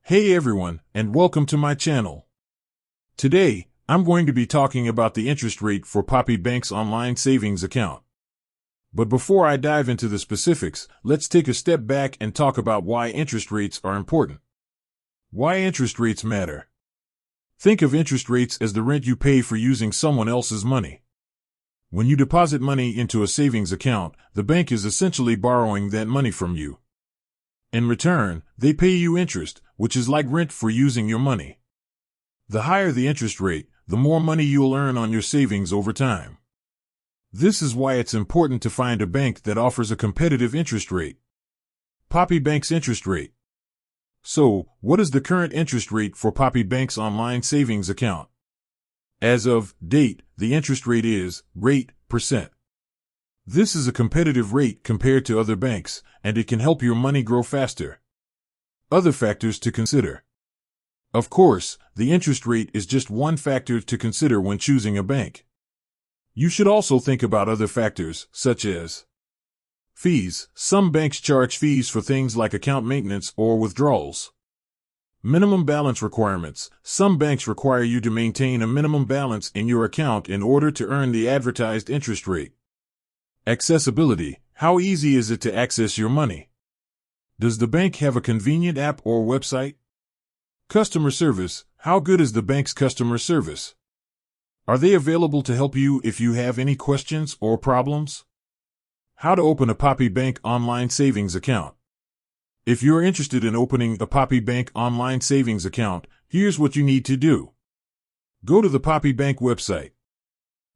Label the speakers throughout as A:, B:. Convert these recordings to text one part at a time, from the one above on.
A: Hey everyone, and welcome to my channel. Today, I'm going to be talking about the interest rate for Poppy Bank's online savings account. But before I dive into the specifics, let's take a step back and talk about why interest rates are important. Why interest rates matter. Think of interest rates as the rent you pay for using someone else's money. When you deposit money into a savings account, the bank is essentially borrowing that money from you. In return, they pay you interest, which is like rent for using your money. The higher the interest rate, the more money you'll earn on your savings over time. This is why it's important to find a bank that offers a competitive interest rate. Poppy Bank's interest rate. So, what is the current interest rate for Poppy Bank's online savings account? As of date, the interest rate is %. This is a competitive rate compared to other banks, and it can help your money grow faster. Other factors to consider. Of course, the interest rate is just one factor to consider when choosing a bank. You should also think about other factors, such as fees. Some banks charge fees for things like account maintenance or withdrawals. Minimum balance requirements. Some banks require you to maintain a minimum balance in your account in order to earn the advertised interest rate. Accessibility. How easy is it to access your money? Does the bank have a convenient app or website? Customer service. How good is the bank's customer service? Are they available to help you if you have any questions or problems? How to open a Poppy Bank online savings account. If you're interested in opening a Poppy Bank online savings account, here's what you need to do. Go to the Poppy Bank website.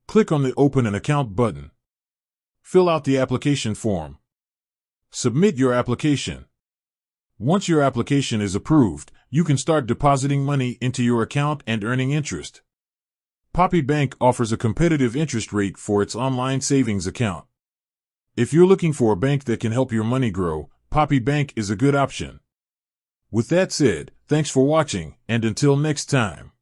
A: Click on the Open an Account button. Fill out the application form. Submit your application. Once your application is approved, you can start depositing money into your account and earning interest. Poppy Bank offers a competitive interest rate for its online savings account. If you're looking for a bank that can help your money grow, Poppy Bank is a good option. With that said, thanks for watching, and until next time.